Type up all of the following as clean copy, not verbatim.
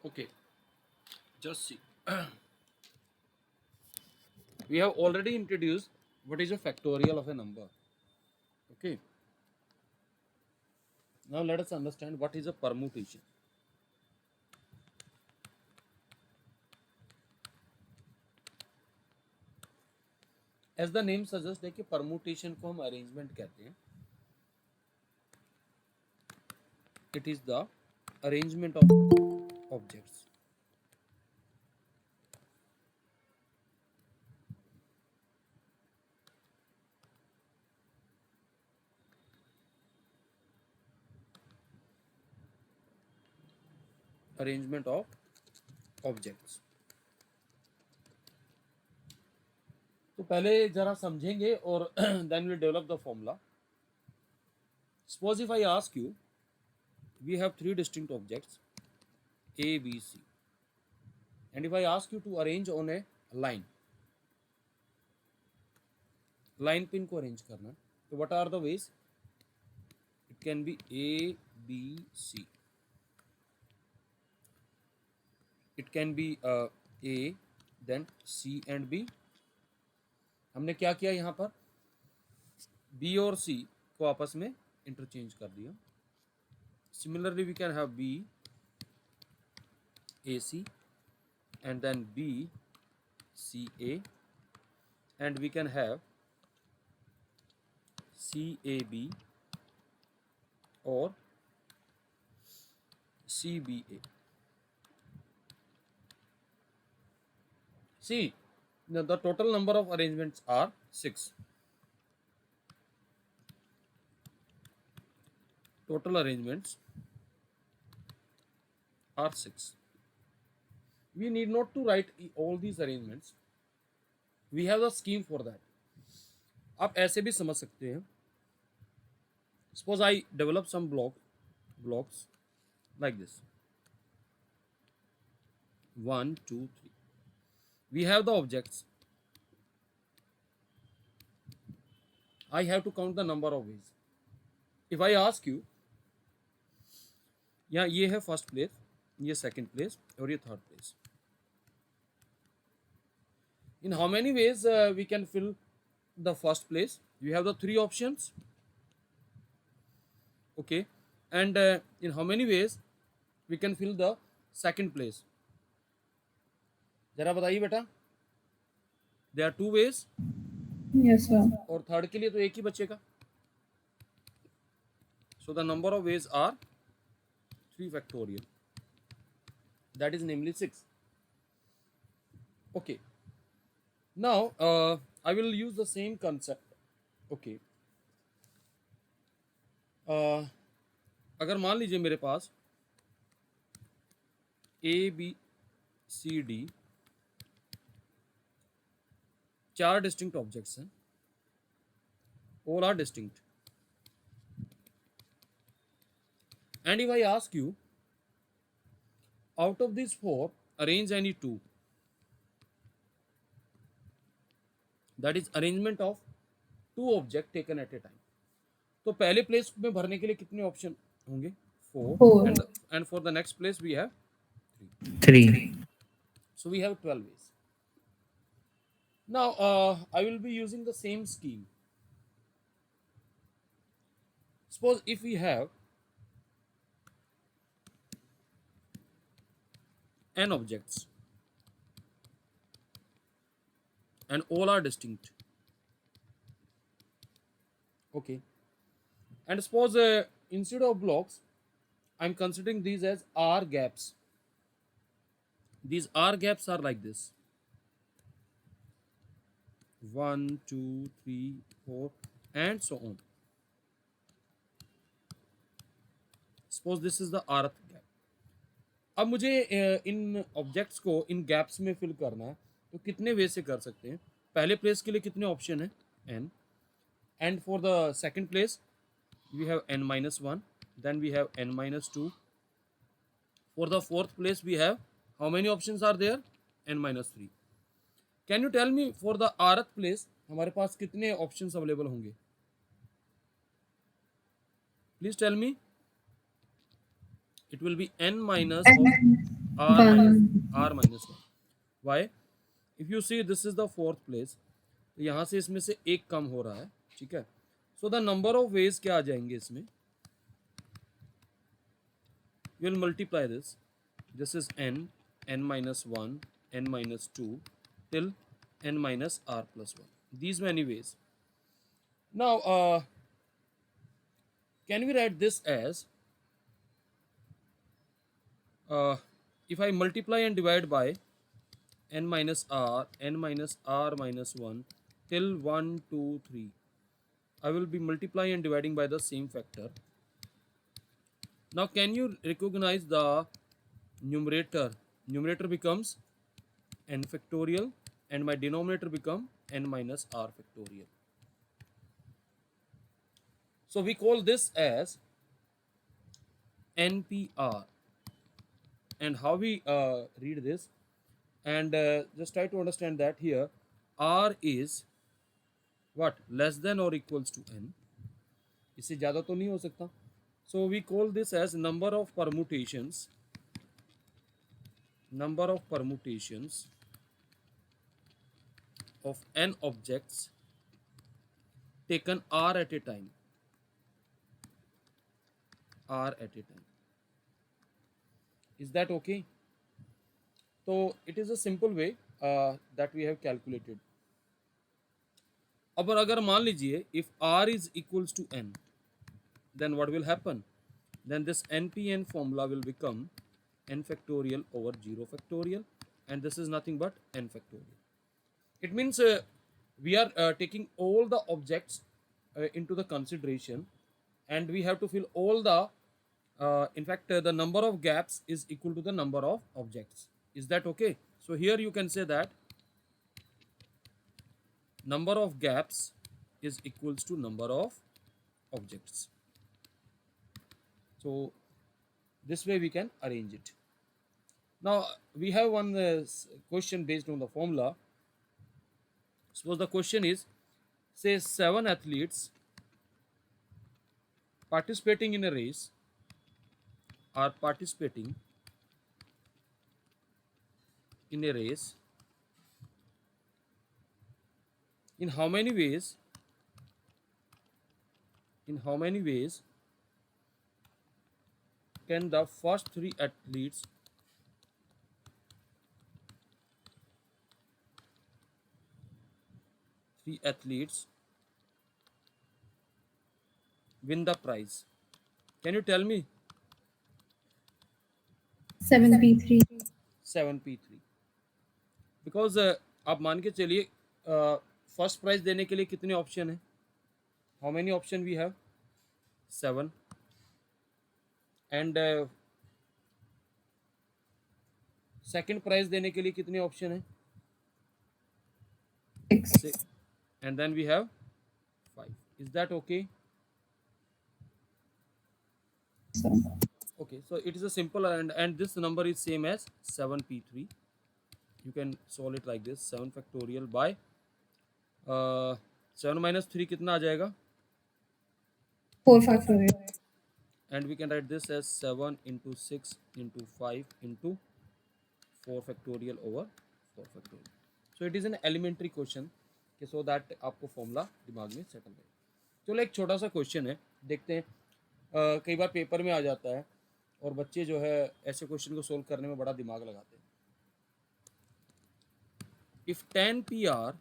Okay, just see. We have already introduced what is a factorial of a number. Okay, now let us understand what is a permutation. As the name suggests, देखिए permutation को हम arrangement कहते हैं. It is the arrangement of objects. Arrangement of objects. तो पहले जरा समझेंगे और then we'll develop the formula. Suppose if I ask you, we have three distinct objects A, B, C, and if I ask you to arrange on a line, line पे इनको arrange करना, तो what are the ways? It can be A, B, C. It can be A, then C and B. हमने क्या किया यहाँ पर? B और C को आपस में इंटरचेंज कर दिया. Similarly, we can have B, AC, and then B, CA, and we can have CAB or CBA. See, the total number of arrangements are 6. Total arrangements are 6. We need not to write all these arrangements. We have a scheme for that. आप ऐसे भी समझ सकते हैं. Suppose I develop some blocks like this. 1, 2, 3. We have the objects. I have to count the number of ways. If I ask you, यहाँ ये है first place, ये सेकंड प्लेस और ये third place. In how many ways we can fill the first place? You have the three options. Okay, and in how many ways we can fill the second place? जरा बताइए बेटा. There are 2 ways. Yes, sir. और third के लिए तो एक ही बचेगा. So the number of ways are 3 factorial. That is namely 6. Okay. Now I will use the same concept. Okay. अगर मान लीजिए मेरे पास A, B, C, D 4 distinct objects हैं. All are distinct. And if I ask you, out of these 4, arrange any 2. That is arrangement of 2 objects taken at a time. तो पहले place में भरने के लिए कितने ऑप्शन होंगे? 4. Four. And for the next place we have 3. So we have 12 ways. Now I will be using the same scheme. Suppose if we have n objects and all are distinct. Okay, and suppose instead of blocks I'm considering these as R gaps. These R gaps are like this: 1, 2, 3, 4 and so on. Suppose this is the rth gap. अब मुझे इन objects को इन gaps में fill करना है, तो कितने वे से कर सकते हैं? पहले प्लेस के लिए कितने ऑप्शन है? n. And for the second place we have n-1, then we have n-2. For the fourth place we have, how many options are there? n-3. Can you tell me for the rth place हमारे पास कितने options available होंगे? Please tell me. It will be n minus of r minus 1. r minus 1. Why? If you see this is the fourth place, तो यहाँ से इसमें से एक कम हो रहा है, ठीक है. So the number of ways क्या आ जाएंगे इसमें? You will multiply this. This is n minus 1, n minus 2 till n minus r plus 1. These many ways. Now can we write this as if I multiply and divide by n minus r minus 1 till 1 2 3, I will be multiplying and dividing by the same factor. Now can you recognize the numerator? Numerator becomes n factorial and my denominator become n minus r factorial. So we call this as NPR. And how we read this, and just try to understand that here r is what, less than or equals to n, इससे ज़्यादा तो नहीं हो सकता. So we call this as number of permutations of n objects taken r at a time. Is that okay? So it is a simple way that we have calculated. अब अगर मान लीजिए if r is equals to n, then what will happen? Then this NPN formula will become n factorial over 0 factorial, and this is nothing but n factorial. It means we are taking all the objects into the consideration, and we have to fill all the in fact the number of gaps is equal to the number of objects. Is that okay? So here you can say that number of gaps is equals to number of objects. So this way we can arrange it. Now we have one question based on the formula. Suppose the question is, say 7 athletes participating in a race are participating in a race. In how many ways? In how many ways can the first three athletes win the prize? Can you tell me? 7p3. 7p3. Because आप मान के चलिए first prize देने के लिए कितने option है? How many option we have? 7. And second prize देने के लिए कितने ऑप्शन है? 6. And then we have 5. Is that okay? Okay, so it is a simple, and this number is same as 7p3. You can solve it like this: 7 factorial by 7 minus 3 कितना आ जाएगा? 4 factorial. And we can write this as 7 into 6 into 5 into 4 factorial over 4 factorial. So it is an elementary question, so that आपको formula दिमाग में settle रहे. चलो एक छोटा सा क्वेश्चन है, देखते हैं. कई बार पेपर में आ जाता है और बच्चे जो है ऐसे क्वेश्चन को सोल्व करने में बड़ा दिमाग लगाते हैं. If 10 PR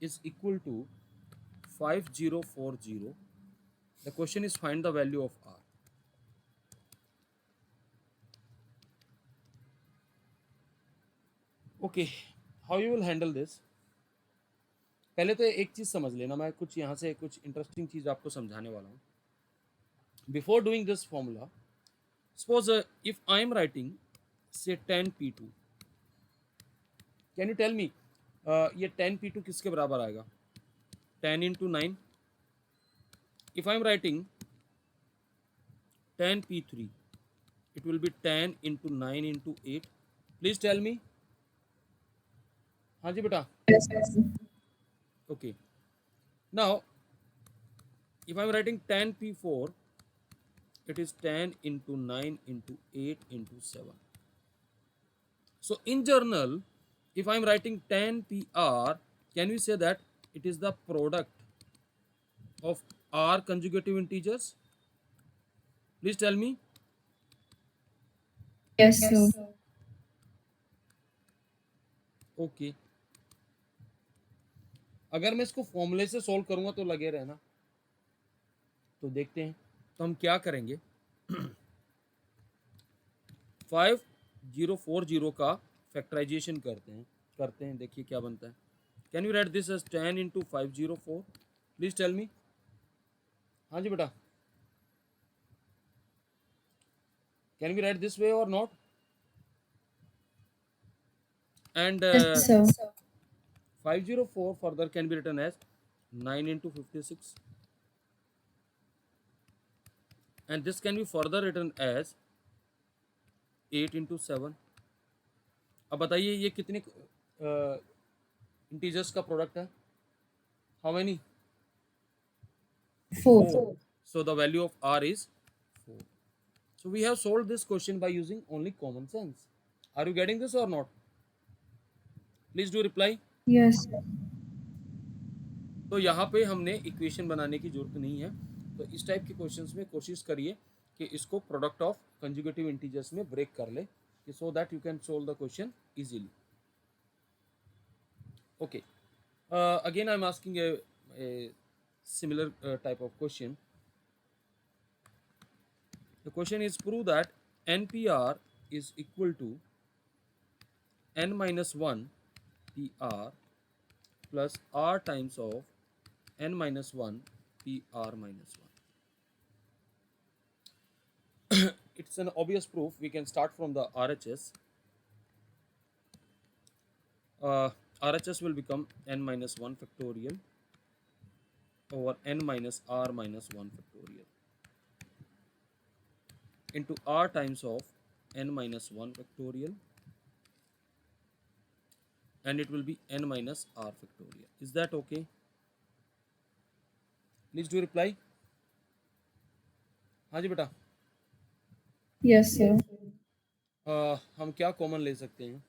is equal to 5040, the question is find the value of R. Okay, how you will handle this? पहले तो एक चीज़ समझ लेना, मैं कुछ यहाँ से कुछ इंटरेस्टिंग चीज़ आपको समझाने वाला हूँ. Before doing this formula, suppose if I am writing say 10p2, can you tell me ये 10p2 किसके बराबर आएगा? 10 into 9. If I am writing 10p3, it will be 10 into 9 into 8. Please tell me. हाँ जी बेटा. Okay. Now, if I am writing 10p4, it is 10 into 9 into 8 into 7. So in journal, if I'm writing 10 PR, can we say that it is the product of R conjugative integers? Please tell me. Yes, sir. Okay, अगर मैं इसको फॉर्मूले से solve करूंगा तो लगे रहना, तो देखते हैं। तो हम क्या करेंगे, 5040 का फैक्टराइजेशन करते हैं, देखिए क्या बनता है। Can you write this as 10 into 504? Please tell me. हाँ जी बेटा, can we write this way और not? And Yes, sir. 504 further can be written as 9 into 56, and this can be further written as 8 into 7. अब बताइए ये कितने integers का product है? How many? 4. So the value of r is 4. So we have solved this question by using only common sense. Are you getting this or not? Please do reply. Yes, sir. तो यहाँ पे हमने equation बनाने की जरूरत नहीं है। तो इस टाइप के क्वेश्चंस में कोशिश करिए कि इसको प्रोडक्ट ऑफ कंजुगेटिव इंटीजर्स में ब्रेक कर ले, so that you can solve the question easily. Okay, again I am asking A similar type of question. The question is, prove that NPR is equal to n minus 1 PR plus R times of n minus 1 PR minus 1. It's an obvious proof. We can start from the RHS. RHS will become n minus 1 factorial over n minus R minus 1 factorial into R times of n minus 1 factorial, and it will be n minus R factorial. Is that okay? Please do reply. हाँ जी बेटा, Yes, sir. हम क्या common ले सकते हैं?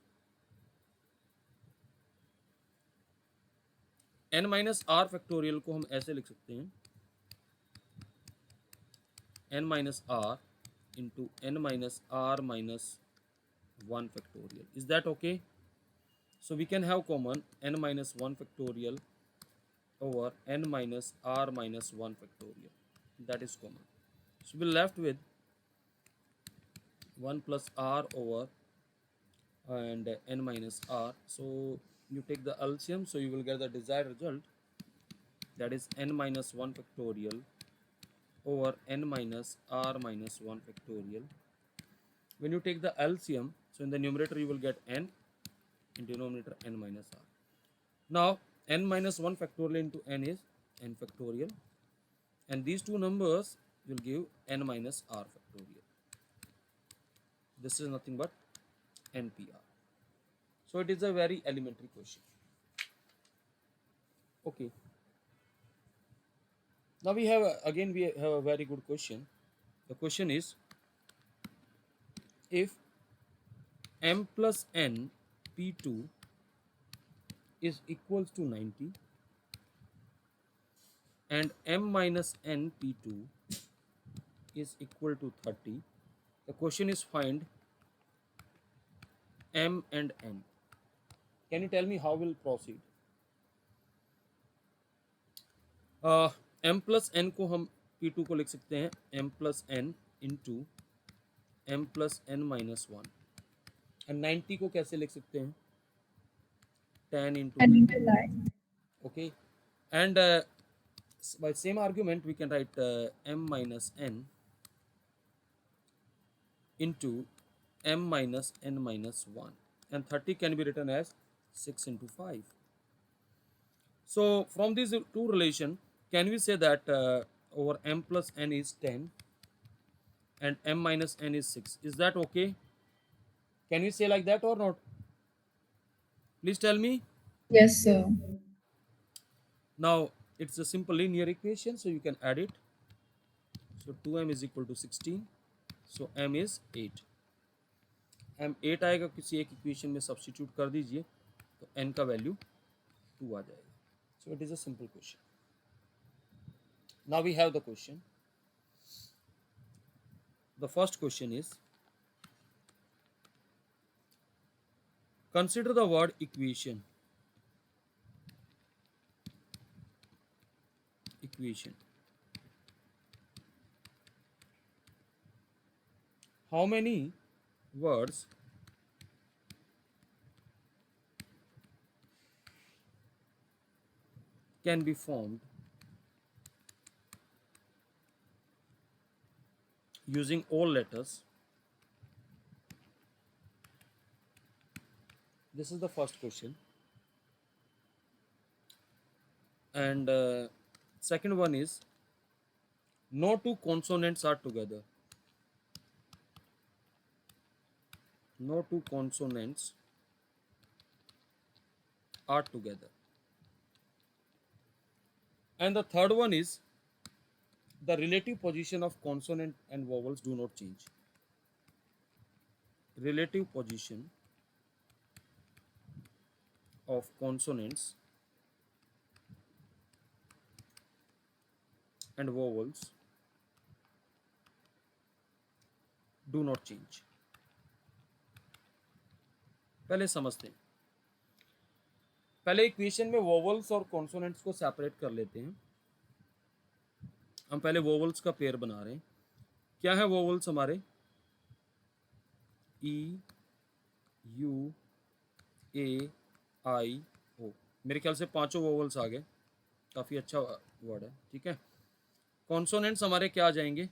n minus are factorial को हम ऐसे लिख सकते हैं, n minus R into n minus R minus 1 factorial. Is that okay? So we can have common n minus 1 factorial over n minus r minus 1 factorial. That is common. So we're left with 1 plus r over and n minus r. So you take the LCM, so you will get the desired result, that is n minus 1 factorial over n minus r minus 1 factorial. When you take the LCM, so in the numerator you will get n, in denominator n minus r. Now n minus 1 factorial into n is n factorial, and these two numbers will give n minus r factorial. This is nothing but NPR. So it is a very elementary question. Okay. Now we have a very good question. The question is, if m plus n p2 is equals to 90 and m minus n p2 is equal to 30, the question is find m and n. Can you tell me how we'll proceed? m plus n को हम p2 को लिख सकते हैं m plus n into m plus n minus 1, and 90 को कैसे लिख सकते हैं? 10 into 10 9. into 9. Okay, and by same argument we can write m minus n into m minus n minus 1, and 30 can be written as 6 into 5. So from these two relation, can we say that over m plus n is 10 and m minus n is 6? Is that okay? Can we say like that or not? Please tell me. Yes, sir. Now it's a simple linear equation, so you can add it. So 2m is equal to 16. So m is 8. m 8 आएगा, किसी एक equation में substitute कर दीजिए तो n का value 2 आ जाएगा. So it is a simple question. Now we have the question. The first question is, consider the word equation. Equation. How many words can be formed using all letters? This is the first question. And second one is, no two consonants are together. No two consonants are together. And the third one is, the relative position of consonant and vowels do not change. Relative position of consonants and vowels do not change. पहले समझते हैं. पहले equation में vowels और consonants को separate कर लेते हैं. हम पहले वोवल्स का पेयर बना रहे हैं. क्या है वोवल्स हमारे? ई, यू, ए, आई, ओ. मेरे ख्याल से पांचों वोवल्स आ गए. काफ़ी अच्छा वर्ड है. ठीक है. कॉन्सोनेंट्स हमारे क्या आ जाएंगे?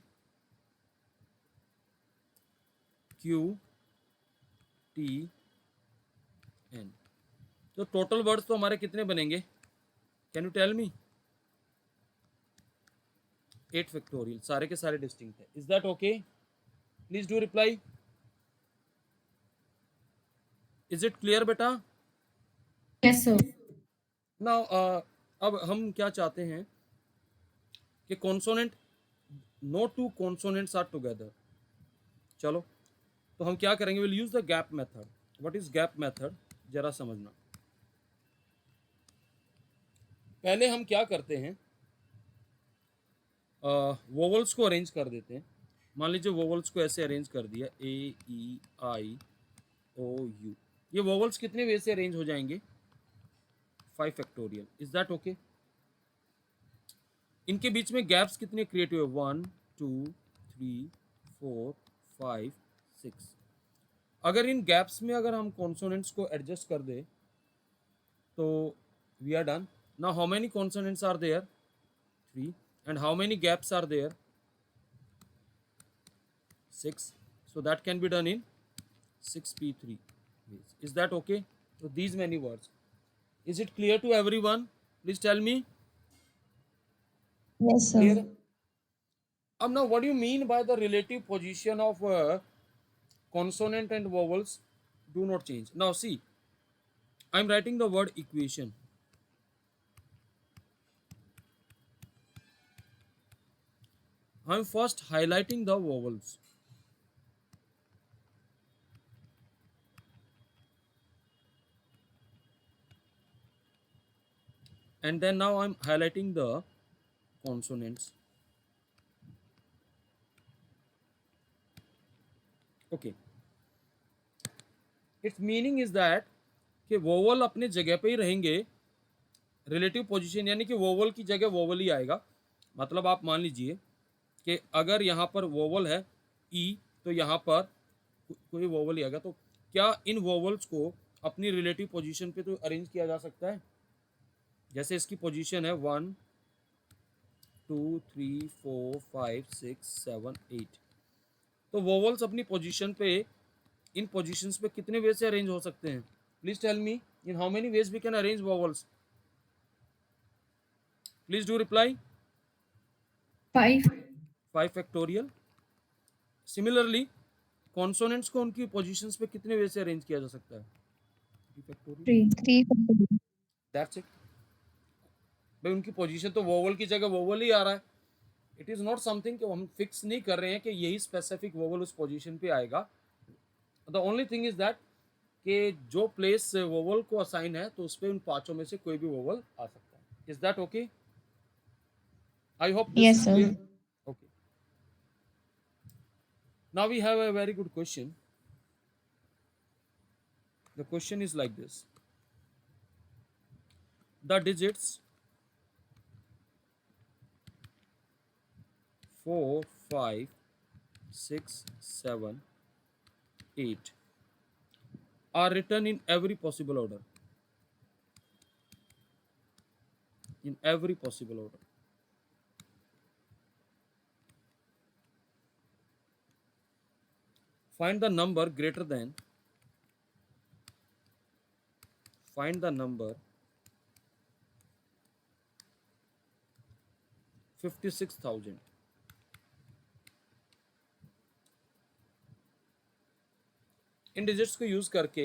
Q, T, N. तो टोटल वर्ड्स तो हमारे कितने बनेंगे? Can you tell me? 8 factorial. सारे के सारे डिस्टिंक्ट है. Is that okay? Please do reply. Is it clear बेटा? Yes, sir. नाउ अब हम क्या चाहते हैं कि consonant, no two consonants are together. चलो, तो हम क्या करेंगे? Will use the gap method. What is gap method? जरा समझना. पहले हम क्या करते हैं, वोवल्स को अरेंज कर देते हैं. मान लीजिए वोवल्स को ऐसे अरेंज कर दिया, ए, ई, आई, ओ, यू. ये वोवल्स कितने वे से अरेंज हो जाएंगे? 5 फैक्टोरियल. Is that okay? इनके बीच में गैप्स कितने क्रिएट हुए? 1, 2, 3, 4, 5, 6. अगर इन गैप्स में अगर हम कॉन्सोनेंट्स को एडजस्ट कर दे तो we are done. Now how many consonants are there? 3. And how many gaps are there? 6. So that can be done in 6p3 ways. Is that okay? So these many words. Is it clear to everyone? Please tell me. Yes, sir. Clear? Now what do you mean by the relative position of consonant and vowels do not change? Now see, I am writing the word equation. I am first highlighting the vowels. And then now I am highlighting the consonants. Okay. Its meaning is that कि vowel अपने जगह पे ही रहेंगे. Relative position यानी कि vowel की जगह vowel ही आएगा. मतलब आप मान लीजिए कि अगर यहाँ पर वोवल है ई, तो यहाँ पर कोई वोवल ही आएगा. तो क्या इन वोवल्स को अपनी रिलेटिव पोजीशन पे तो अरेंज किया जा सकता है? जैसे इसकी पोजीशन है 1, 2, 3, 4, 5, 6, 7, 8. तो वोवल्स अपनी पोजीशन पे, इन पोजीशंस पे कितने वे से अरेंज हो सकते हैं? Please tell me in how many ways we can arrange vowels. Please do reply. 5. 5 factorial. Similarly consonants को उनकी पोजीशंस पे कितने वे से अरेंज किया जा सकता है? 3 फैक्टोरियल. 3. That's it. भाई उनकी पोजीशन तो वोवल की जगह वोवल ही आ रहा है. इट इज़ नॉट समथिंग कि हम फिक्स नहीं कर रहे हैं कि यही स्पेसिफिक वोवल उस पोजीशन पे आएगा. The only thing is that कि जो प्लेस वोवल को असाइन है तो उस पर उन पांचों में से कोई भी वोवल आ सकता है. Is that okay? I hope this Yes, is sir. Clear. Okay. Now we have a very good question. The question is like this: the digits 4, 5, 6, 7, 8 are written in every possible order. In every possible order. Find the number greater than. Find the number 56,000. In digits को use करके,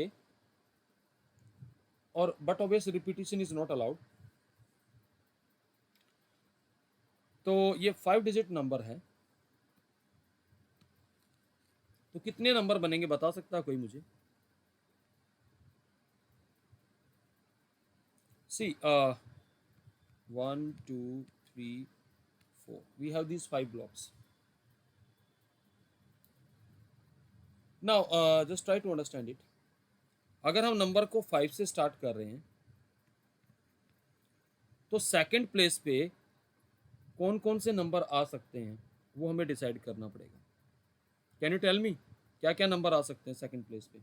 और but obvious repetition is not allowed. तो ये 5 digit number है. तो कितने number बनेंगे बता सकता है कोई मुझे? सी 1 2 3 4 we have these 5 blocks. Now just try to understand it. अगर हम नंबर को 5 से स्टार्ट कर रहे हैं तो सेकंड प्लेस पे कौन कौन से नंबर आ सकते हैं वो हमें डिसाइड करना पड़ेगा. कैन यू टेल मी क्या क्या नंबर आ सकते हैं सेकंड प्लेस पे?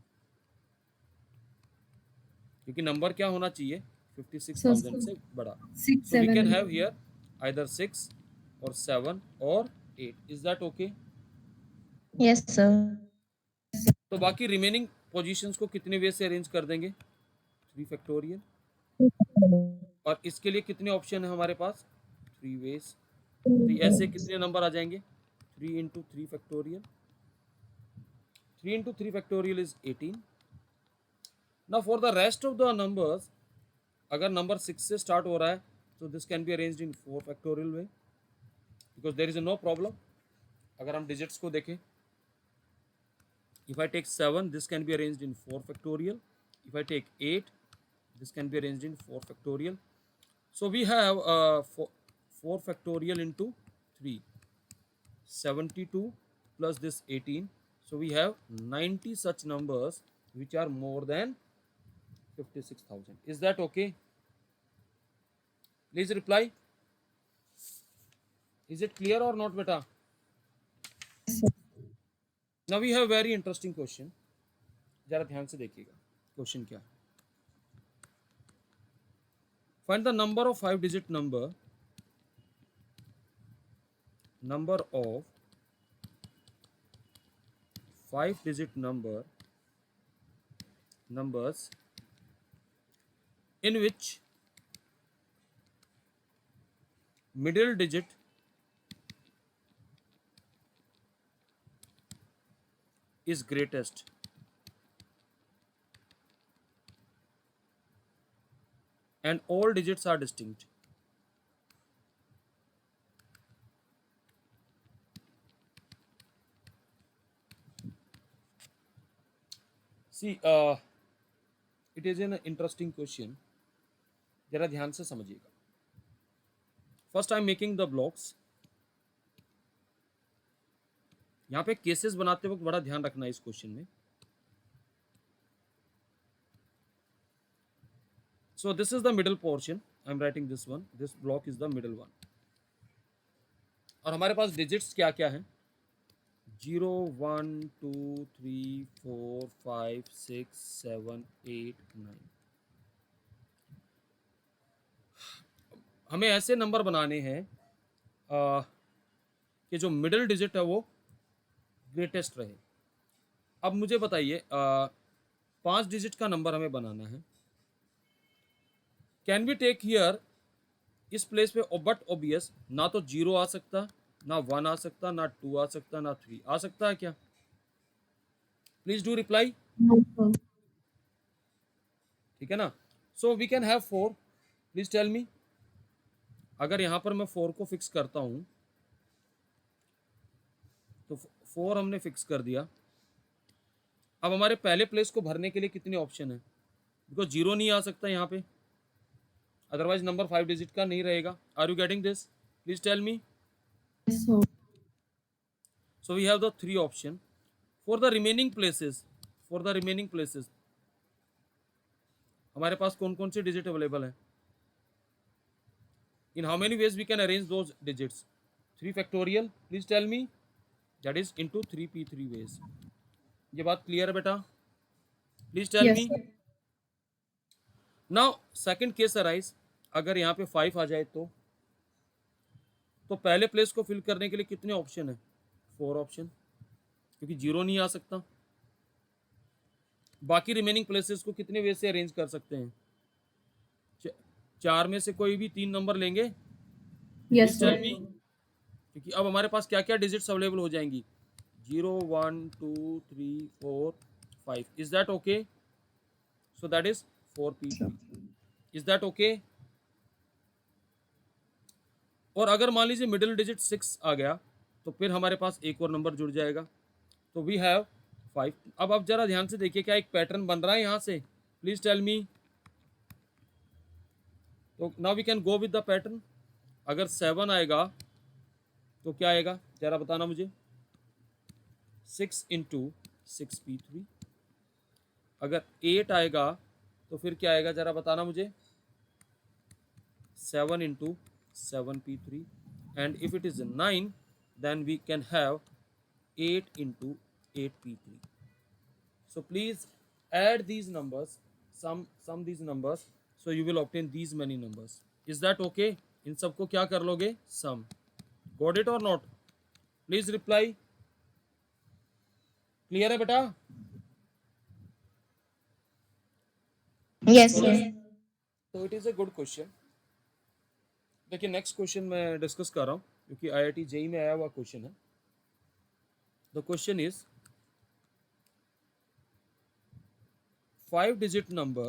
क्योंकि नंबर क्या होना चाहिए? So 56,000 से बड़ा. 6, So we 7, can and have here either 6 or 7 or 8. Is that okay? yes, sir. तो बाकी रिमेनिंग पोजीशंस को कितने वे से अरेंज कर देंगे? 3 फैक्टोरियल. और इसके लिए कितने ऑप्शन है हमारे पास? 3 वेज. तो ऐसे कितने नंबर आ जाएंगे? 3 into 3 factorial. 3 into 3 factorial is 18. Now for the rest of the numbers, अगर नंबर 6 से स्टार्ट हो रहा है तो this can be arranged in 4 factorial way, because there is no problem. अगर हम डिजिट्स को देखें, if I take 7, this can be arranged in 4 factorial. If I take 8, this can be arranged in 4 factorial. So we have 4 factorial into 3, 72 plus this 18. So we have 90 such numbers which are more than 56,000. Is that okay? Please reply. Is it clear or not, beta? Now we have very interesting question. जरा ध्यान से देखिएगा question क्या है. Find the number of 5 digit number of 5 digit numbers in which middle digit is greatest and all digits are distinct. See, it is an interesting question. जरा ध्यान से समझिएगा. First I am making the blocks. यहाँ पे cases बनाते वक्त बड़ा ध्यान रखना है इस क्वेश्चन में. So this is the middle portion. I am writing this one. This block is the middle one. और हमारे पास डिजिट्स क्या क्या हैं? 0 1 2 3 4 5 6 7 8 9. हमें ऐसे नंबर बनाने हैं कि जो मिडिल डिजिट है वो ग्रेटेस्ट रहे. अब मुझे बताइए 5 डिजिट का नंबर हमें बनाना है. कैन वी टेक हियर इस प्लेस पे, बट ऑब्वियस ना तो 0 आ सकता, ना 1 आ सकता, ना 2 आ सकता, ना 3 आ सकता है क्या? Please do reply. No, sir. ठीक है ना. So we can have 4. Please tell me. अगर यहाँ पर मैं 4 को फिक्स करता हूँ तो 4 हमने फिक्स कर दिया। अब हमारे पहले प्लेस को भरने के लिए कितने ऑप्शन है? बिकॉज जीरो नहीं आ सकता यहाँ पे, अदरवाइज नंबर 5 डिजिट का नहीं रहेगा। Are you getting this? Please tell me. Yes, sir. So we have the 3 option for the remaining places. For the remaining places हमारे पास कौन कौन से डिजिट अवेलेबल है? In how many ways we can arrange those digits? 3 factorial, please tell me. That is into 3p3 ways. ये बात clear है बेटा? Please tell Yes, me. sir. Now second case arise, अगर यहाँ पे 5 आ जाए तो पहले प्लेस को फिल करने के लिए कितने ऑप्शन है? 4 ऑप्शन, क्योंकि जीरो नहीं आ सकता। बाकी रिमेनिंग प्लेसेस को कितने वे से अरेंज कर सकते हैं? 4 में से कोई भी 3 नंबर लेंगे। Yes, Please tell sir. me. क्योंकि अब हमारे पास क्या क्या डिजिट्स अवेलेबल हो जाएंगी? 0 1 2 3 4 5। Is that okay? So that is 4p3। Is that okay? और अगर मान लीजिए मिडिल डिजिट 6 आ गया तो फिर हमारे पास एक और नंबर जुड़ जाएगा, तो वी हैव 5। अब जरा ध्यान से देखिए, क्या एक पैटर्न बन रहा है यहाँ से? Please tell me. तो now we can go with the pattern. अगर 7 आएगा तो क्या आएगा जरा बताना मुझे? 6 इंटू 6p3। अगर 8 आएगा तो फिर क्या आएगा जरा बताना मुझे? 7 into 7p3। And if it is 9 then we can have 8 into 8p3. So please add these numbers, sum these numbers, so you will obtain these many numbers. Is that okay? इन सबको क्या कर लोगे? Sum. Got it or not? Please reply. Clear है बेटा? Yes, sir. So it is a good question. देखिए next question मैं discuss कर रहा हूँ क्योंकि IIT JEE में आया हुआ क्वेश्चन है। The question is 5 digit number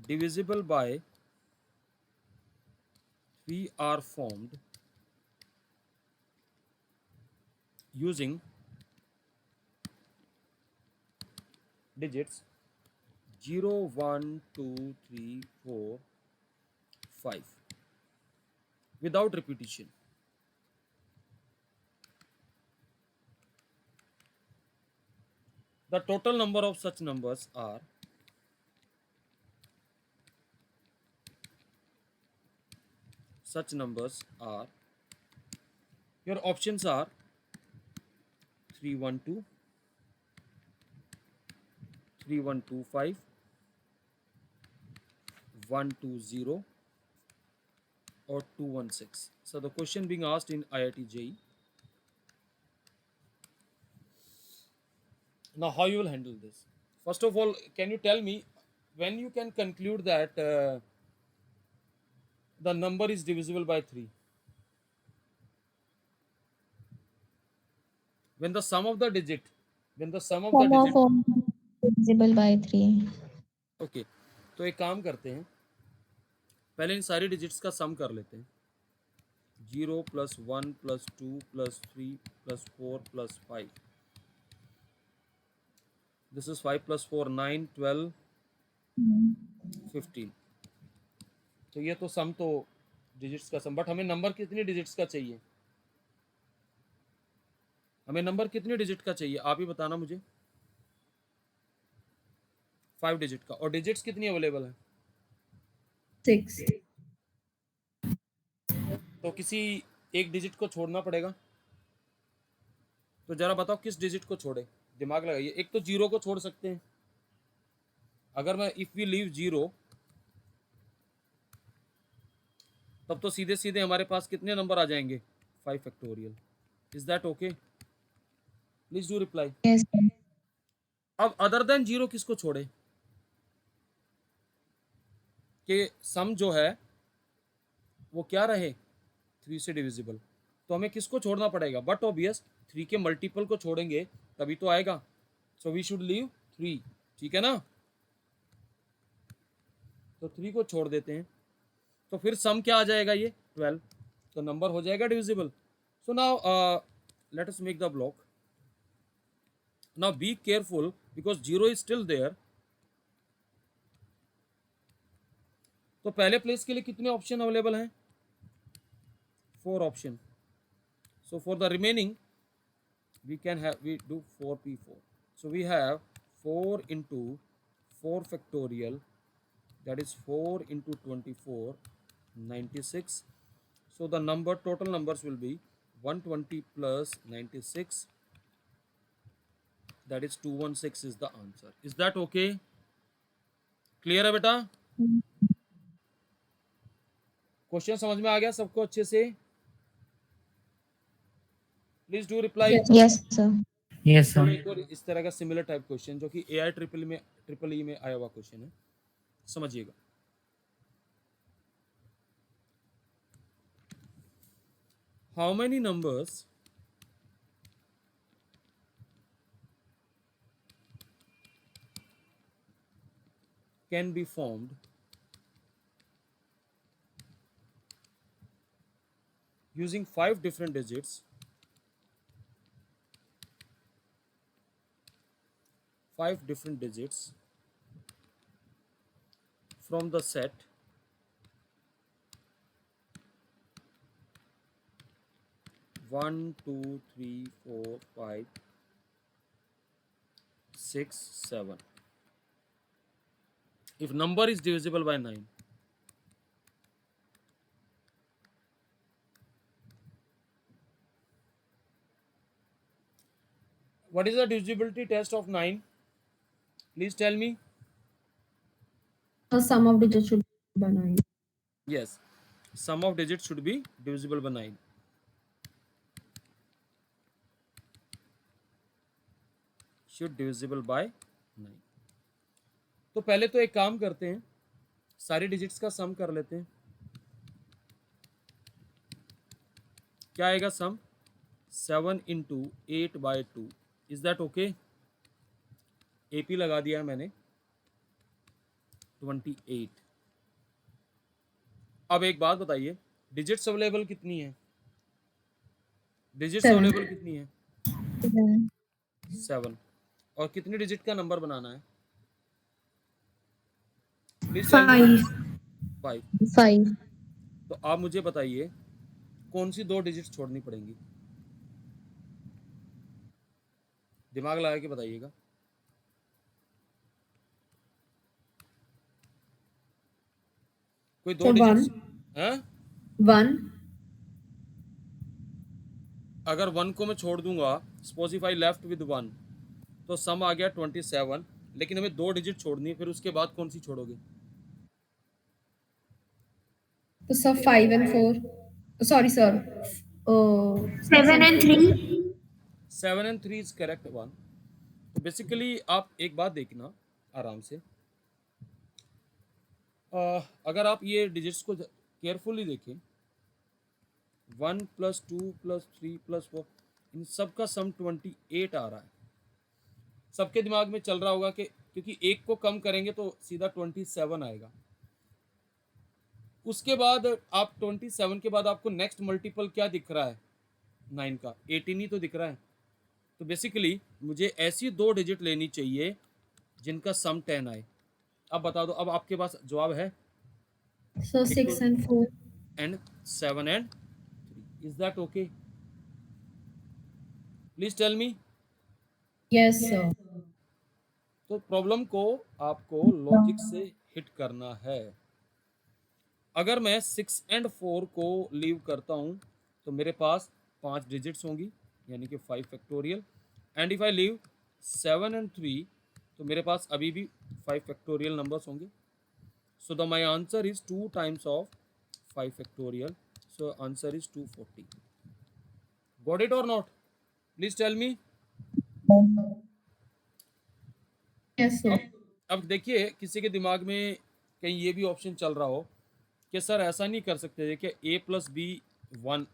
divisible by 3 are formed using digits 0 1 2 3 4 5 without repetition. The total number of such numbers are your options are 312 3125 120 or 216. So the question being asked in IIT JEE. Now how you will handle this? First of all, can you tell me when you can conclude that the number is divisible by 3? When the sum of the digit Sum of all divisible by 3. Okay, तो एक काम करते हैं, पहले इन सारी digits का सम कर लेते हैं। 0 + 1 + 2 + 3 + 4 + 5। This is 5 + 4 9 12 15। तो ये तो सम, तो डिजिट्स का सम, बट हमें नंबर कितनी डिजिट्स का चाहिए? हमें नंबर कितनी डिजिट का चाहिए आप ही बताना मुझे। 5 डिजिट का। और डिजिट्स कितनी अवेलेबल है? 6. तो किसी एक डिजिट को छोड़ना पड़ेगा। तो जरा बताओ किस डिजिट को छोड़े? दिमाग लगाइए। एक तो 0 को छोड़ सकते हैं। अगर मैं इफ वी लीव 0, तब तो सीधे सीधे हमारे पास कितने नंबर आ जाएंगे? 5 factorial. Is that okay? Please do reply. Yes, sir. अब अदर देन 0 किसको छोड़े कि सम जो है वो क्या रहे? 3 से डिविजिबल। तो हमें किसको छोड़ना पड़ेगा? बट ऑब्वियस 3 के मल्टीपल को छोड़ेंगे तभी तो आएगा। So we should leave 3। ठीक है ना? तो 3 को छोड़ देते हैं, तो फिर सम क्या आ जाएगा? ये 12, तो नंबर हो जाएगा divisible. So now let us make the block. Now be careful because 0 is still there. तो पहले प्लेस के लिए कितने ऑप्शन अवेलेबल हैं? 4 option. So for the remaining, we do 4p4. So we have 4 into 4 factorial, that is 4 into 24, 96. So the total numbers will be 120 plus 96, that is 216 is the answer. Is that okay? Clear है बेटा? Question समझ में आ गया सबको अच्छे से? Please do reply. Yes, sir. Yes, चलो sir. एक और इस तरह का सिमिलर टाइप क्वेश्चन जो कि AI ट्रिपल ई में आया हुआ क्वेश्चन है, समझिएगा. How many numbers can be formed using 5 different digits, 5 different digits from the set 1, 2, 3, 4, 5, 6, 7. If number is divisible by 9, what is the divisibility test of 9? Please tell me. The sum of digits should be by 9. Yes, sum of digits should be divisible by 9. Should divisible by 9. तो पहले तो एक काम करते हैं, सारी digits का सम कर लेते हैं. क्या आएगा सम? 7 into 8 by 2. Is that okay? AP लगा दिया है मैंने 28. अब एक बात बताइए, डिजिट्स अवेलेबल कितनी है? डिजिट्स 7. अवेलेबल कितनी है? 7. 7. और कितनी डिजिट का नंबर बनाना है? प्लीज 5. 5. 5. तो आप मुझे बताइए कौन सी 2 डिजिट छोड़नी पड़ेंगी? दिमाग लगा के बताइएगा. कोई 2 So डिजिट्स 1. हैं? 1. अगर 1 को मैं छोड़ दूंगा, suppose if I left with 1, तो सम आ गया 27. लेकिन हमें 2 डिजिट छोड़नी है, फिर उसके बाद कौन सी छोड़ोगे? So 5 and 4. Sorry, sir. 7 and 3. 7 and 3 is correct one. तो बेसिकली आप एक बात देखना आराम से. अगर आप ये डिजिट्स को केयरफुली देखें, 1 + 2 + 3 + 4, इन सब का सम 28 आ रहा है. सबके दिमाग में चल रहा होगा कि क्योंकि एक को कम करेंगे तो सीधा 27 आएगा. उसके बाद आप 27 के बाद आपको नेक्स्ट मल्टीपल क्या दिख रहा है? 9 का 18 ही तो दिख रहा है. तो बेसिकली मुझे ऐसी 2 डिजिट लेनी चाहिए जिनका सम 10 आए. अब बता दो, अब आपके पास जवाब है. So 6 and 4. And 7 and 3. Is that okay? Please tell me. Yes, sir. तो प्रॉब्लम को आपको लॉजिक से हिट करना है. अगर मैं 6 and 4 को लीव करता हूं तो मेरे पास 5 डिजिट्स होंगी, यानी कि 5 factorial. And if I leave 7 and 3 तो मेरे पास अभी भी 5 फैक्टोरियल नंबर्स होंगे. So the my answer is 2 times of 5 factorial. So answer is 240. Got it और not? Please tell me. Yes, sir. अब देखिए, किसी के दिमाग में कहीं ये भी ऑप्शन चल रहा हो कि सर ऐसा नहीं कर सकते देखिए A + B 1,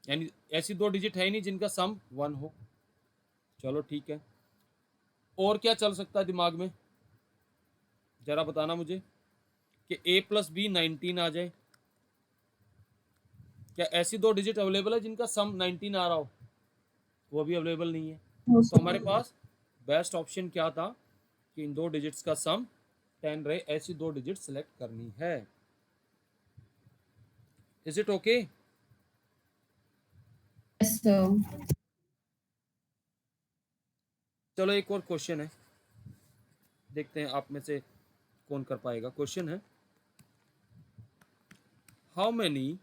यानी ऐसी 2 डिजिट है ही नहीं जिनका सम 1 हो. चलो ठीक है, और क्या चल सकता है दिमाग में? जरा बताना मुझे कि A + B 19 आ जाए. क्या ऐसी 2 डिजिट अवेलेबल है जिनका सम 19 आ रहा हो? वो भी अवेलेबल नहीं है। No, तो sir. हमारे पास बेस्ट ऑप्शन क्या था कि इन 2 डिजिट्स का सम 10 रहे, ऐसी 2 डिजिट सेलेक्ट करनी है। Is it okay? Yes, sir. चलो एक और क्वेश्चन है, देखते हैं आप में से कौन कर पाएगा। क्वेश्चन है, how many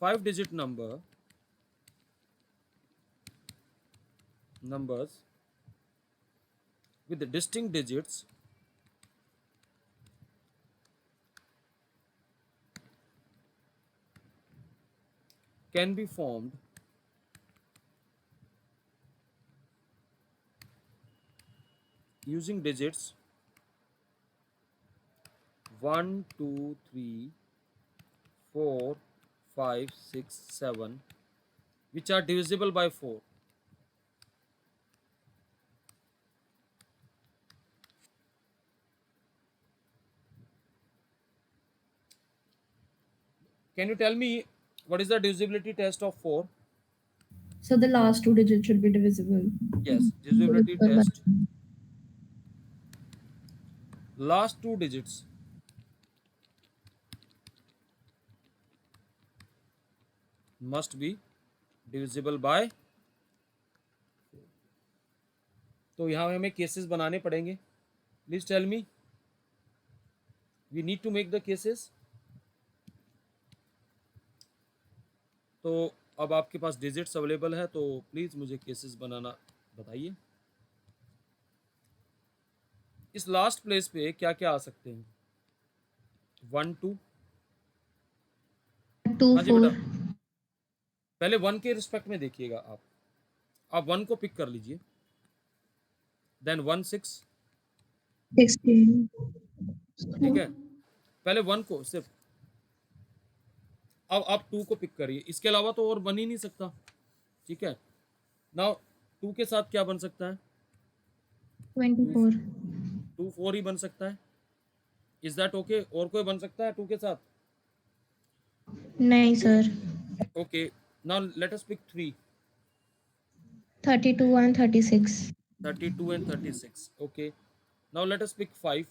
5 digit numbers with distinct digits can be formed using digits 1, 2, 3, 4, 5, 6, 7, which are divisible by 4. Can you tell me what is the divisibility test of 4? So the last two digits should be divisible. Yes, divisibility Divisible by test. Last 2 digits must be divisible by। तो यहाँ हमें cases बनाने पड़ेंगे। Please tell me, we need to make the cases. तो अब आपके पास digits available है, तो प्लीज मुझे केसेस बनाना बताइए। इस लास्ट प्लेस पे क्या क्या आ सकते हैं? 1, 2। 2, हाँ जी 4, बेटा, पहले 1 के रिस्पेक्ट में देखिएगा। आप 1 को पिक कर लीजिए, देन 1, 6। 16. ठीक है, पहले 1 को सिर्फ। अब आप 2 को पिक करिए, इसके अलावा तो और बन ही नहीं सकता। ठीक है, नाउ 2 के साथ क्या बन सकता है? 24. 2, 4 ही बन सकता है। Is that okay? और कोई बन सकता है 2 के साथ? नहीं sir. Okay, now let us pick 3। 32 and 36. 32 and 36। okay, now let us pick 5।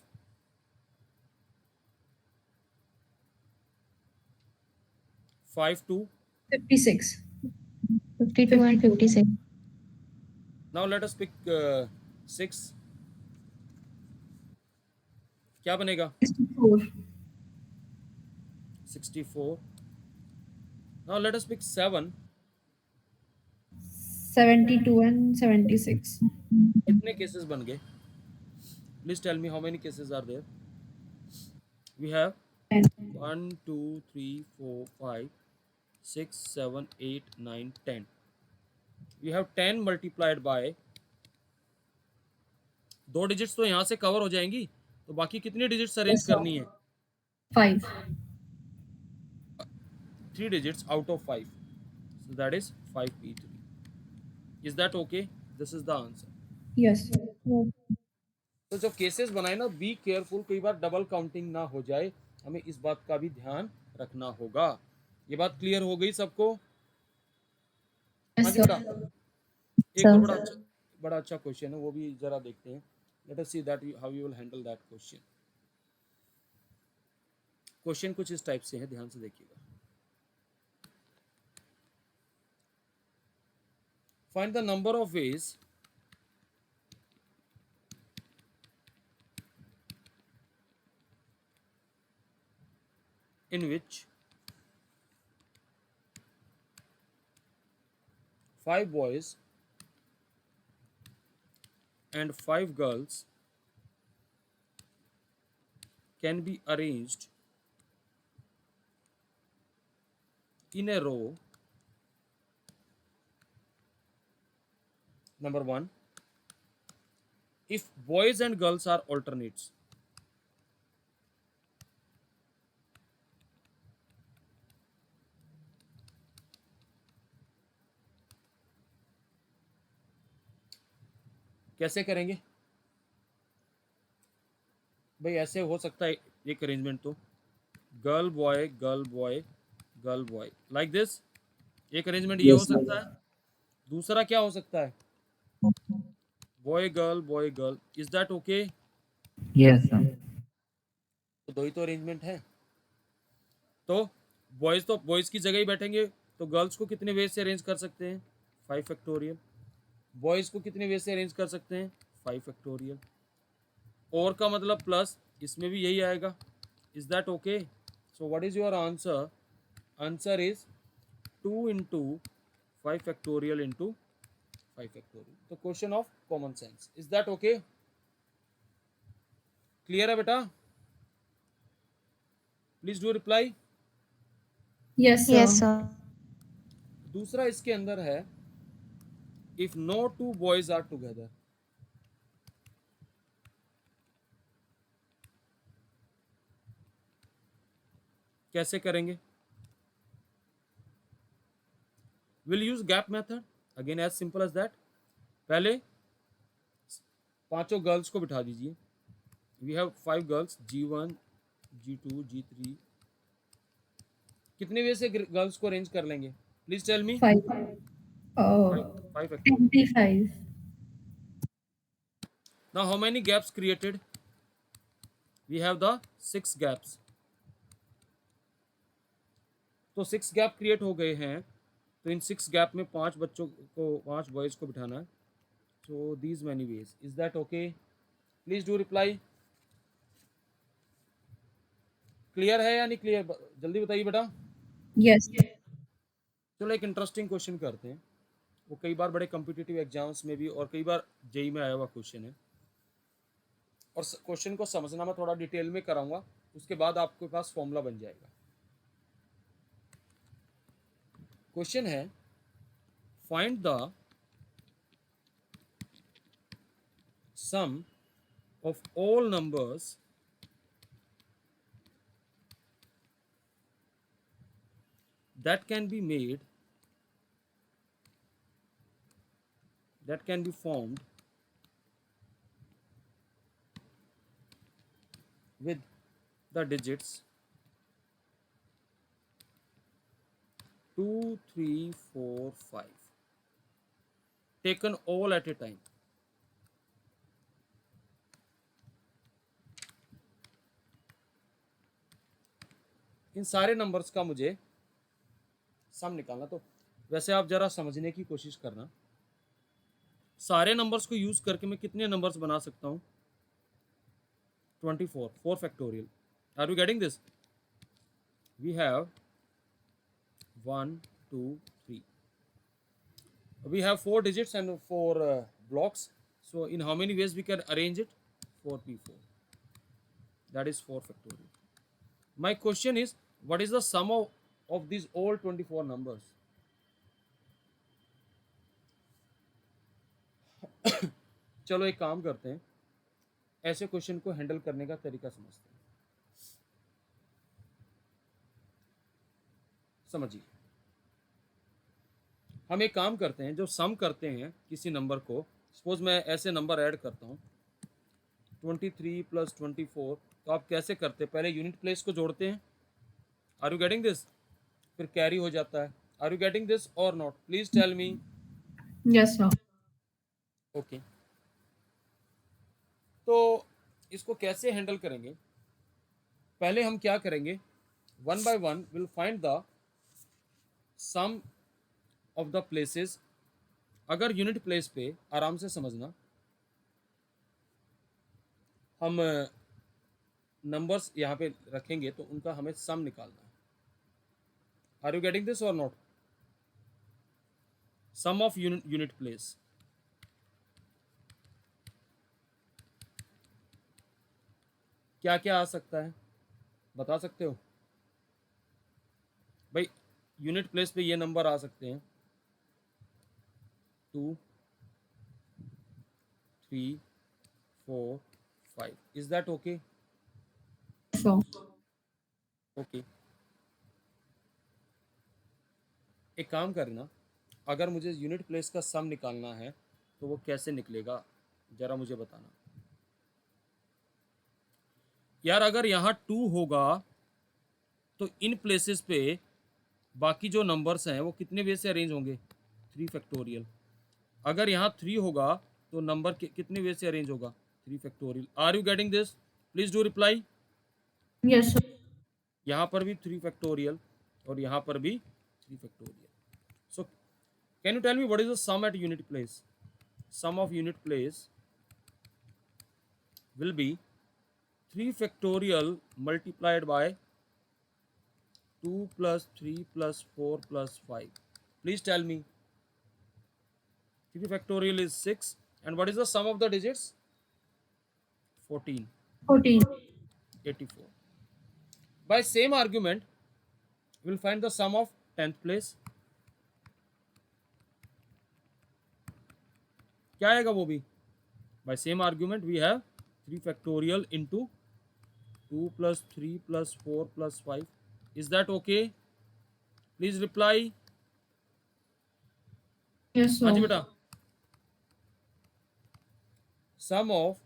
5, 2। 56. 52 and 52. 56. now let us pick 6। क्या बनेगा? 64. 64। now let us pick 7। 72 and 76. कितने केसेस बन गए? Please tell me how many cases are there? We have 10. 1, 2, 3, 4, 5, 6, 7, 8, 9, 10। We have 10 multiplied by, 2 digits तो यहाँ से cover हो जाएंगी, तो बाकी कितनी डिजिट्स अरेंज Yes, sir. करनी है? 5. 3 digits out of 5, so that is 5p3। is that okay? this is the answer। Yes. तो जब केसेस बनाए ना, बी केयरफुल, कई बार डबल काउंटिंग ना हो जाए, हमें इस बात का भी ध्यान रखना होगा। ये बात क्लियर हो गई सबको? हाँ Yes, जी sir. बेटा, एक और Sir. बड़ा अच्छा क्वेश्चन है, वो भी जरा देखते हैं। Let us see that how you will handle that question. Question कुछ इस टाइप से है, ध्यान से देखिएगा। Find the number of ways in which 5 boys and 5 girls can be arranged in a row. Number 1, if boys and girls are alternates। कैसे करेंगे भाई? ऐसे हो सकता है एक अरेंजमेंट, तो girl boy girl boy girl boy, like this. एक अरेंजमेंट ये हो Yes, sir. सकता है। दूसरा क्या हो सकता है? Boy girl, is that okay? Yes, sir. तो दो ही तो अरेंजमेंट है। तो बॉयज की जगह ही बैठेंगे, तो गर्ल्स को कितने वे से अरेंज कर सकते हैं? 5 फैक्टोरियल। बॉयज को कितने वे से अरेंज कर सकते हैं? 5 फैक्टोरियल। और का मतलब प्लस, इसमें भी यही आएगा। Is that okay? So what is your answer? Answer is 2 into 5 factorial into 5 factorial. तो question of common sense. Is that okay? Clear है बेटा? Please do reply. Yes, sir. Yes, sir. दूसरा इसके अंदर है, if no two boys are together. कैसे करेंगे? Will use gap method, again as simple as that. पहले पांचों गर्ल्स को बिठा दीजिए। We have 5 girls, G1 G2 G3। कितने वे से गर्ल्स को अरेंज कर लेंगे? Please tell me. 5. Oh, 5 factorial. 25. Now how many gaps created? We have the 6 gaps. तो 6 गैप क्रिएट हो गए हैं, तो इन 6 गैप में 5 बच्चों को, 5 बॉयज को बिठाना है। So these many ways. Is that okay? Please do reply. Clear है या नहीं क्लियर? जल्दी बताइए बेटा। Yes. चलो एक इंटरेस्टिंग क्वेश्चन करते हैं। वो कई बार बड़े कॉम्पिटिटिव एग्जाम्स में भी और कई बार जेई में आया हुआ क्वेश्चन है। और क्वेश्चन को समझना मैं थोड़ा डिटेल में कराऊंगा, उसके बाद आपके पास फॉर्मूला बन जाएगा। क्वेश्चन है, find the sum of all numbers that can be made, that can be formed with the digits 2 3 4 5 taken all at a time। इन सारे नंबर्स का मुझे सम निकालना। तो वैसे आप जरा समझने की कोशिश करना, सारे नंबर्स को यूज करके मैं कितने नंबर्स बना सकता हूं? 24, 4 factorial. Are you getting this? We have 1 2 3, we have 4 digits and 4 blocks, so in how many ways we can arrange it? 4p4, that is 4 factorial। my question is, what is the sum of these all 24 numbers? चलो एक काम करते हैं, ऐसे question को handle करने का तरीका समझते हैं। समझिए, हम एक काम करते हैं, जो सम करते हैं किसी नंबर को, सपोज मैं ऐसे नंबर ऐड करता हूँ 23 + 24, तो आप कैसे करते हैं? पहले यूनिट प्लेस को जोड़ते हैं। Are you getting this? फिर कैरी हो जाता है। आर यू गेटिंग दिस और not? Please tell me. Yes, sir. Okay, तो इसको कैसे हैंडल करेंगे? पहले हम क्या करेंगे, one by one will find the sum of the places. अगर यूनिट प्लेस पे, आराम से समझना, हम नंबर्स यहाँ पे रखेंगे तो उनका हमें सम निकालना है। आर यू गेटिंग दिस और not? Sum of unit place. क्या क्या आ सकता है, बता सकते हो भाई? यूनिट प्लेस पे ये नंबर आ सकते हैं 2 3 4 5। Is that okay? Sure. Okay, एक काम करना, अगर मुझे यूनिट प्लेस का सम निकालना है तो वो कैसे निकलेगा, जरा मुझे बताना यार। अगर यहाँ 2 होगा तो इन प्लेसेस पे बाकी जो नंबर्स हैं वो कितने वे से अरेंज होंगे? 3 फैक्टोरियल। अगर यहाँ 3 होगा तो नंबर कितने वे से अरेंज होगा? 3 factorial. Are you getting this? Please do reply. Yes, sir. यहाँ पर भी 3 फैक्टोरियल और यहाँ पर भी 3 factorial. So can you tell me what is the sum at unit place? Sum of unit place will be 3 factorial multiplied by 2 plus 3 plus 4 plus 5. Please tell me. 3 factorial is 6. And what is the sum of the digits? 14. 14. 84. By same argument, we will find the sum of 10th place. क्या आएगा वो भी? By same argument, we have 3 factorial into 2 plus 3 plus 4 plus 5. Is that okay? Please reply. Yes, हाँ जी sir. बेटा। सम of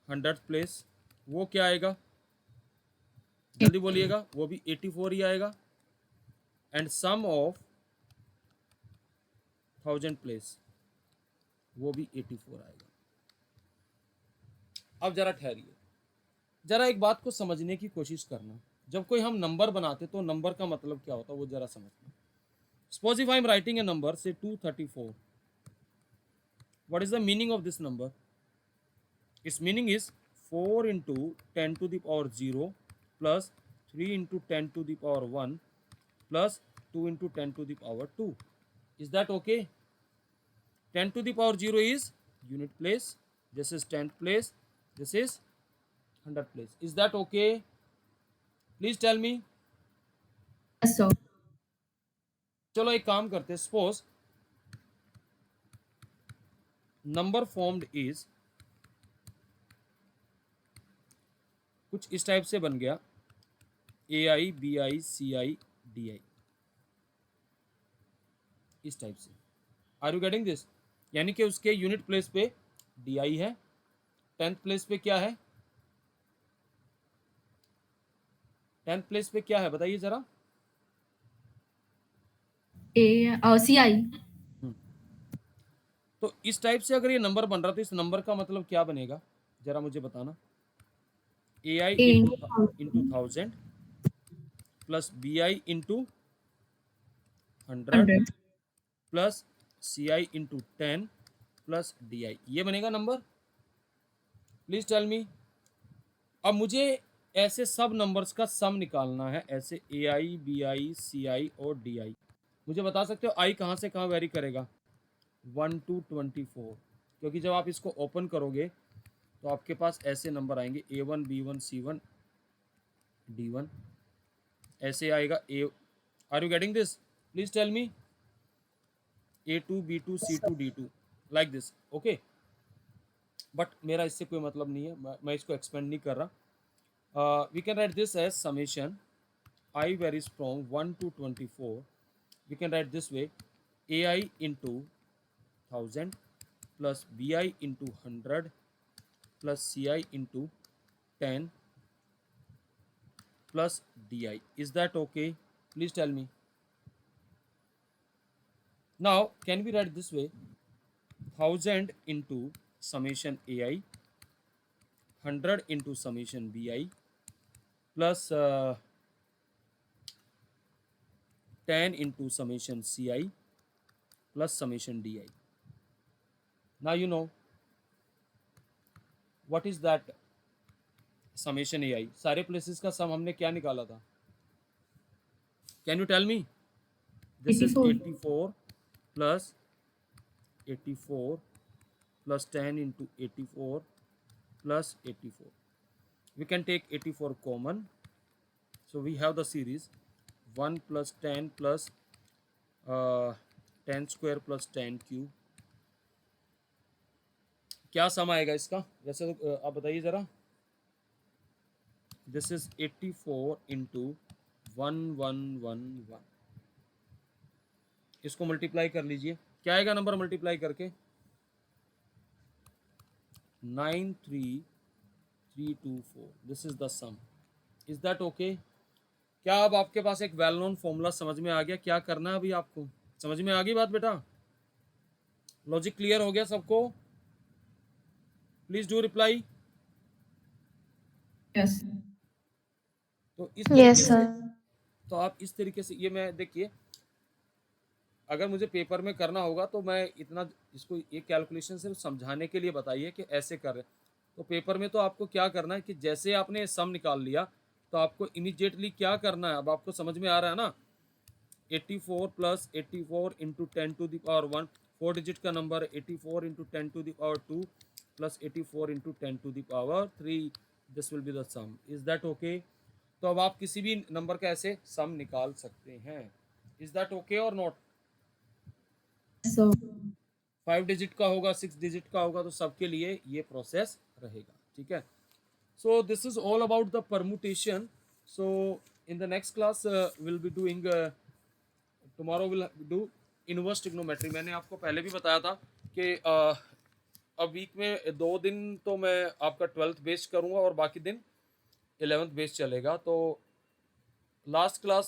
100th place वो क्या आएगा? जल्दी बोलिएगा। वो भी 84 ही आएगा। एंड सम ऑफ 1000 प्लेस वो भी 84 आएगा। अब जरा ठहरिए, जरा एक बात को समझने की कोशिश करना। जब कोई हम नंबर बनाते तो नंबर का मतलब क्या होता है वो जरा समझना। Suppose if I am writing a number से 234, what is the meaning of this number? Its meaning is 4 into 10 to the power 0 plus 3 into 10 to the power 1 plus 2 into 10 to the power 2. Is that okay? 10 to the power 0 is unit place. This is 10th place. This is 100th place. Is that okay? Please tell me. Yes, sir. चलो एक काम करते हैं। Suppose number formed is कुछ इस type से बन गया, AI BI CI DI, इस टाइप से। Are you getting this? यानी कि उसके यूनिट प्लेस पे DI है, 10th प्लेस पे क्या है? 10th प्लेस पे क्या है बताइए जरा। CI. तो इस टाइप से अगर ये नंबर बन रहा तो इस नंबर का मतलब क्या बनेगा जरा मुझे बताना। AI A into into 1000 plus BI into 100 100. Plus CI into 10 plus DI, ये बनेगा नंबर। प्लीज टेल मी। अब मुझे ऐसे सब नंबर्स का सम निकालना है, ऐसे AI BI CI और DI। मुझे बता सकते हो आई कहाँ से कहाँ वेरी करेगा? 1 to 24, क्योंकि जब आप इसको ओपन करोगे तो आपके पास ऐसे नंबर आएंगे A1 B1 C1 D1, ऐसे आएगा A। Are you getting this? Please tell me. A2 B2 C2 D2 like this. Okay, but मेरा इससे कोई मतलब नहीं है, मैं इसको एक्सपेंड नहीं कर रहा। We can write this as summation I varies from 1 to 24. We can write this way: AI into 1000 plus BI into 100 plus CI into 10 plus DI. Is that okay? Please tell me. Now, can we write this way: 1000 into summation AI, 100 into summation BI plus 10 into summation CI plus summation DI. Now you know what is that summation AI. सारे places का सम हमने क्या निकाला था? Can you tell me? This is 84. 84 plus 84 plus 10 into 84 plus 84. We can take 84 common. So we have the series 1 plus 10 plus 10 square plus 10 cube. क्या सम आएगा इसका? वैसे तो आप बताइए ज़रा। This is 84 into 1111। इसको मल्टीप्लाई कर लीजिए, क्या आएगा नंबर मल्टीप्लाई करके? 93324। This is the sum. Is that okay? क्या अब आपके पास एक वेल नोन फॉर्मूला समझ में आ गया? क्या करना है अभी आपको? समझ में आ गई बात बेटा? लॉजिक क्लियर हो गया सबको? Please do reply. Yes. तो इस Yes, तरीके से, sir. तो आप इस तरीके से, ये मैं देखिए, अगर मुझे पेपर में करना होगा तो मैं इतना इसको ये कैलकुलेशन सिर्फ समझाने के लिए बताइए कि ऐसे कर रहे। तो पेपर में तो आपको क्या करना है कि जैसे आपने सम निकाल लिया तो आपको इमीडिएटली क्या करना है, अब आपको समझ में आ रहा है ना? 84 प्लस 84 इंटू 10⁻1, 4 डिजिट का number 84 into 10⁻2 plus 84 into 10⁻3, this will be the sum. Is that okay? तो अब आप किसी भी नंबर का ऐसे सम निकाल सकते हैं। इज दैट ओके और नॉट? So 5 डिजिट का होगा, 6 डिजिट का होगा, तो सबके लिए ये प्रोसेस रहेगा। ठीक है। So this is all about the permutation. So in the next class we'll be doing tomorrow we'll do inverse trigonometry। मैंने आपको पहले भी बताया था कि अब वीक में 2 दिन तो मैं आपका 12th बेस्ड करूंगा और बाकी दिन 11th बेस्ड चलेगा। तो लास्ट क्लास